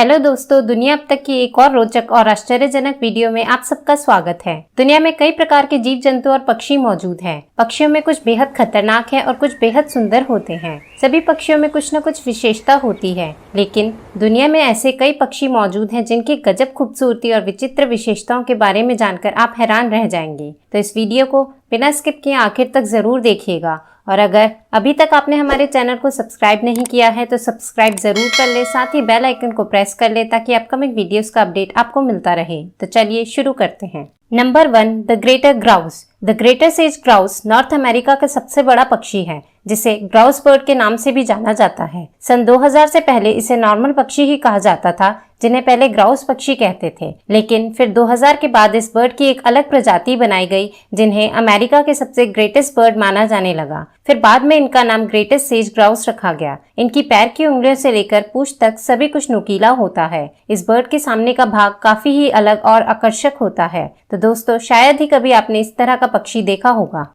Hello दोस्तों, दुनिया अब तक की एक और रोचक और आश्चर्यजनक वीडियो में आप सबका स्वागत है। दुनिया में कई प्रकार के जीव जंतु और पक्षी मौजूद हैं। पक्षियों में कुछ बेहद खतरनाक है और कुछ बेहद सुंदर होते हैं। सभी पक्षियों में कुछ न कुछ विशेषता होती है, लेकिन दुनिया में ऐसे कई पक्षी मौजूद हैं जिनकी गजब खूबसूरती और विचित्र विशेषताओं के बारे में जानकर आप हैरान रह जाएंगे। तो इस वीडियो को बिना स्किप किए आखिर तक जरूर देखिएगा। और अगर अभी तक आपने हमारे चैनल को सब्सक्राइब नहीं किया है तो सब्सक्राइब जरूर कर ले, साथ ही बेल आइकन को प्रेस कर ले ताकि अपकमिंग वीडियोस का अपडेट आपको मिलता रहे। तो चलिए शुरू करते हैं। Number 1, the greater grouse. The greater says grouse north America का सबसे बड़ा पक्षी है, जिसे ग्राउस बर्ड के नाम से भी जाना जाता है। सन 2000 से पहले इसे नॉर्मल पक्षी ही कहा जाता था, जिन्हें पहले ग्राउस पक्षी कहते थे। लेकिन फिर 2000 के बाद इस बर्ड की एक अलग प्रजाति बनाई गई, जिन्हें अमेरिका के सबसे ग्रेटेस्ट बर्ड माना जाने लगा। फिर बाद में इनका नाम ग्रेटेस्ट सेज ग्राउस रखा गया। इनकी पैर की उंगलियों से लेकर पूंछ तक सभी कुछ नुकीला होता है। इस बर्ड के सामने का भाग काफी ही अलग और आकर्षक होता है। तो दोस्तों, शायद ही कभी आपने इस तरह का पक्षी देखा होगा।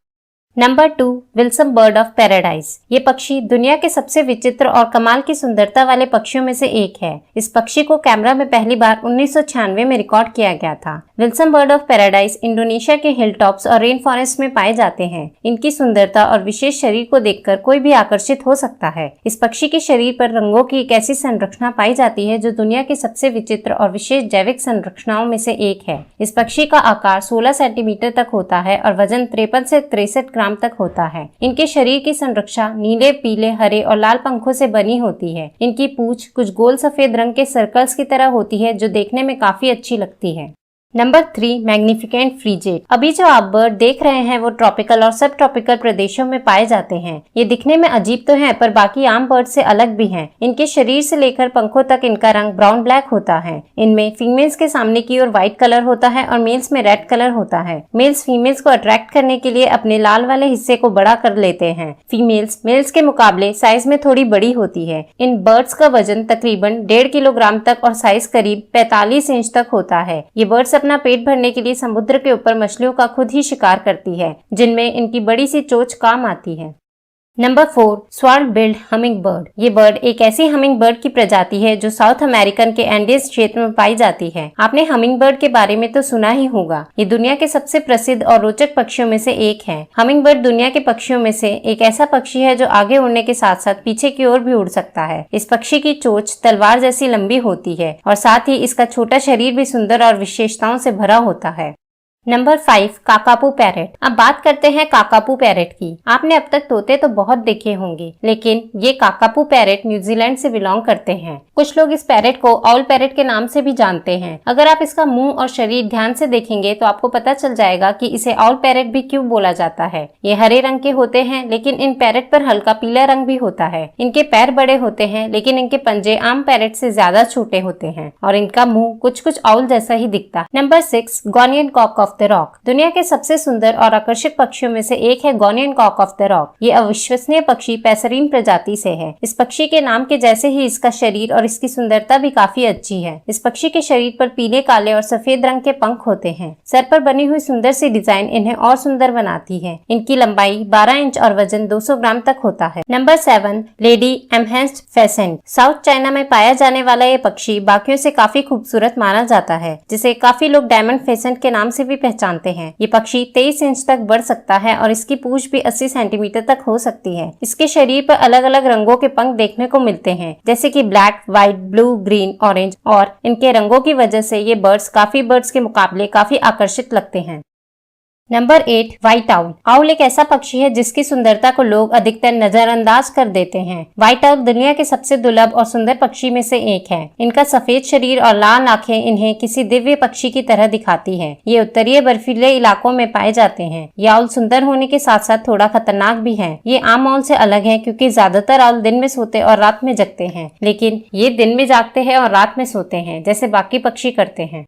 Number 2, Wilson bird of paradise. ये पक्षी दुनिया के सबसे विचित्र और कमाल की सुंदरता वाले पक्षियों में से एक है। इस पक्षी को कैमरा में पहली बार 1996 में रिकॉर्ड किया गया था। Wilson bird of paradise Indonesia के हिल टॉप्स और रेन फॉरेस्ट में पाए जाते हैं। इनकी सुंदरता और विशेष शरीर को देखकर कोई भी आकर्षित हो सकता है। इस पक्षी के शरीर पर रंगों की एक ऐसी संरचना पाई जाती है जो दुनिया की सबसे विचित्र और विशेष जैविक संरचनाओं में से एक है। इस पक्षी का आकार 16 सेंटीमीटर तक होता है और वजन 53 से 63 ग्राम तक होता है। इनके शरीर की संरचना नीले, पीले, हरे और लाल पंखों से बनी होती है। इनकी पूंछ कुछ गोल सफेद रंग के सर्कल्स की तरह होती है, जो देखने में काफी अच्छी लगती है। Number 3, magnificent frigate. अभी जो आप बर्ड देख रहे हैं वो ट्रॉपिकल और सब ट्रॉपिकल प्रदेशों में पाए जाते हैं। ये दिखने में अजीब तो हैं, पर बाकी आम बर्ड से अलग भी हैं। इनके शरीर से लेकर पंखों तक इनका रंग ब्राउन ब्लैक होता है। इनमें फीमेल्स के सामने की ओर व्हाइट कलर होता है और मेल्स में रेड कलर होता है। मेल्स फीमेल्स को अट्रैक्ट करने के लिए अपने लाल वाले हिस्से को बड़ा कर लेते हैं। फीमेल्स मेल्स के मुकाबले साइज में थोड़ी बड़ी होती है। इन बर्ड्स का वजन तकरीबन 1.5 किलोग्राम तक और साइज करीब 45 इंच तक होता है। ये बर्ड्स अपना पेट भरने के लिए समुद्र के ऊपर मछलियों का खुद ही शिकार करती है, जिनमें इनकी बड़ी सी चोंच काम आती है। Number 4, sword billed humming bird. ये बर्ड एक ऐसी हमिंग बर्ड की प्रजाति है जो साउथ अमेरिकन के एंडीज क्षेत्र में पाई जाती है। आपने हमिंग बर्ड के बारे में तो सुना ही होगा। ये दुनिया के सबसे प्रसिद्ध और रोचक पक्षियों में से एक है। हमिंग बर्ड दुनिया के पक्षियों में से एक ऐसा पक्षी है जो आगे उड़ने के साथ साथ पीछे की ओर भी उड़ सकता है। इस पक्षी की चोंच तलवार जैसी लंबी होती है और साथ ही इसका छोटा शरीर भी सुंदर और विशेषताओं से भरा होता है। Number 5, kakapo parrot. अब बात करते हैं काकापू पैरेट की। आपने अब तक तोते तो बहुत देखे होंगे, लेकिन ये काकापू पैरेट न्यूजीलैंड से बिलोंग करते हैं। कुछ लोग इस पैरेट को ऑल पैरेट के नाम से भी जानते हैं। अगर आप इसका मुंह और शरीर ध्यान से देखेंगे तो आपको पता चल जाएगा कि इसे ऑल पैरेट भी क्यों बोला जाता है। ये हरे रंग के होते हैं, लेकिन इन पैरेट पर हल्का पीला रंग भी होता है। इनके पैर बड़े होते हैं, लेकिन इनके पंजे आम पैरेट से ज्यादा छोटे होते हैं और इनका मुंह कुछ कुछ ऑल जैसा ही दिखता है। Number 6, Guianan cock of the rock. दुनिया के सबसे सुंदर और आकर्षक पक्षियों में से एक है गॉनियन कॉक ऑफ द रॉक। ये अविश्वसनीय पक्षी पैसरीन प्रजाति से है। इस पक्षी के नाम के जैसे ही इसका शरीर और इसकी सुंदरता भी काफी अच्छी है। इस पक्षी के शरीर पर पीले, काले और सफेद रंग के पंख होते हैं। सर पर बनी हुई सुंदर सी डिजाइन इन्हें और सुंदर बनाती है। इनकी लंबाई 12 इंच और वजन 200 ग्राम तक होता है। Number 7, lady Amherst's pheasant. South China में पाया जाने वाला ये पक्षी बाकियों से काफी खूबसूरत माना जाता है, जिसे काफी लोग डायमंड फेसेंट के नाम से भी पहचानते हैं। ये पक्षी 23 इंच तक बढ़ सकता है और इसकी पूंछ भी 80 सेंटीमीटर तक हो सकती है। इसके शरीर पर अलग अलग रंगों के पंख देखने को मिलते हैं, जैसे कि black, white, blue, green, orange, और इनके रंगों की वजह से ये बर्ड्स काफी बर्ड्स के मुकाबले काफी आकर्षित लगते हैं। Number 8, white owl. आउल एक ऐसा पक्षी है जिसकी सुंदरता को लोग अधिकतर नजरअंदाज कर देते हैं। व्हाइट आउल दुनिया के सबसे दुर्लभ और सुंदर पक्षी में से एक है। इनका सफेद शरीर और लाल आंखें इन्हें किसी दिव्य पक्षी की तरह दिखाती है। ये उत्तरीय बर्फीले इलाकों में पाए जाते हैं। ये आउल सुंदर होने के साथ साथ थोड़ा खतरनाक भी है। ये आम आउल से अलग है क्योंकि ज्यादातर आउल दिन में सोते और रात में जगते हैं, लेकिन ये दिन में जागते हैं और रात में सोते हैं, जैसे बाकी पक्षी करते हैं।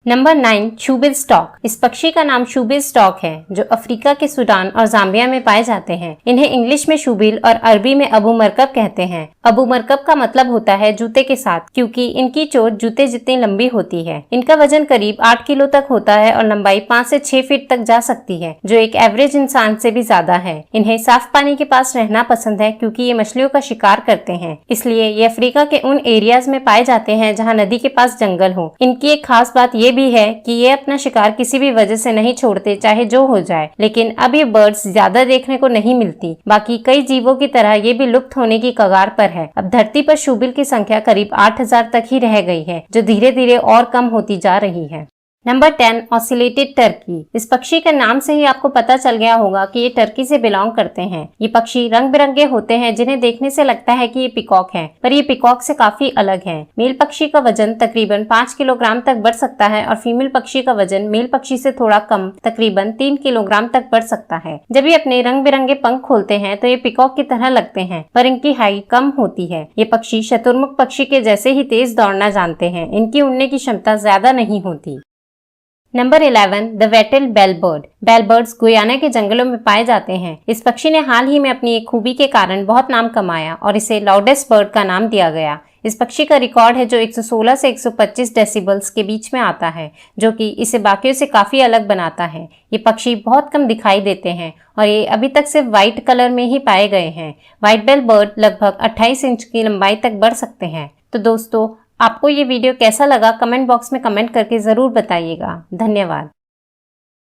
Number 9, shoebill stock. इस पक्षी का नाम शूबिल स्टॉक है, जो अफ्रीका के सूडान और जाम्बिया में पाए जाते हैं। इन्हें इंग्लिश में शूबिल और अरबी में अबू मरकब कहते हैं। अबू मरकब का मतलब होता है जूते के साथ, क्योंकि इनकी चोंच जूते जितनी लंबी होती है। इनका वजन करीब 8 किलो तक होता है और लंबाई 5 से 6 फीट तक जा सकती है, जो एक एवरेज इंसान से भी ज्यादा है। इन्हें साफ पानी के पास रहना पसंद है, क्योंकि ये मछलियों का शिकार करते हैं। इसलिए ये अफ्रीका के उन एरियाज में पाए जाते हैं जहाँ नदी के पास जंगल हो। इनकी एक खास बात ये भी है कि ये अपना शिकार किसी भी वजह से नहीं छोड़ते, चाहे जो हो जाए। लेकिन अब ये बर्ड्स ज्यादा देखने को नहीं मिलती। बाकी कई जीवों की तरह ये भी लुप्त होने की कगार पर है। अब धरती पर शूबिल की संख्या करीब 8000 तक ही रह गई है, जो धीरे धीरे और कम होती जा रही है। Number 10, oscillated Turkey. इस पक्षी के नाम से ही आपको पता चल गया होगा कि ये टर्की से बिलोंग करते हैं। ये पक्षी रंग बिरंगे होते हैं, जिन्हें देखने से लगता है कि ये पिकॉक हैं, पर ये पिकॉक से काफी अलग हैं। मेल पक्षी का वजन तकरीबन 5 किलोग्राम तक बढ़ सकता है और फीमेल पक्षी का वजन मेल पक्षी से थोड़ा कम, तकरीबन 3 किलोग्राम तक बढ़ सकता है। जब ये अपने रंग बिरंगे पंख खोलते हैं तो ये पिकॉक की तरह लगते हैं, पर इनकी हाइट कम होती है। ये पक्षी शतुरमुर्ग पक्षी के जैसे ही तेज दौड़ना जानते हैं। इनकी उड़ने की क्षमता ज्यादा नहीं होती। Number 11, the wattled bellbird. Bellbirds Guyana के जंगलों में पाए जाते हैं। इस पक्षी ने हाल ही में अपनी एक खूबी के कारण बहुत नाम कमाया और इसे लाउडेस्ट बर्ड का नाम दिया गया। इस पक्षी का रिकॉर्ड है जो 116 से 125 डेसिबल्स के बीच में आता है, जो कि इसे बाकियों से काफी अलग बनाता है। ये पक्षी बहुत कम दिखाई देते हैं और ये अभी तक सिर्फ व्हाइट कलर में ही पाए गए हैं। व्हाइट बेल बर्ड लगभग 28 इंच की लंबाई तक बढ़ सकते हैं। तो दोस्तों, आपको ये वीडियो कैसा लगा कमेंट बॉक्स में कमेंट करके जरूर बताइएगा। धन्यवाद।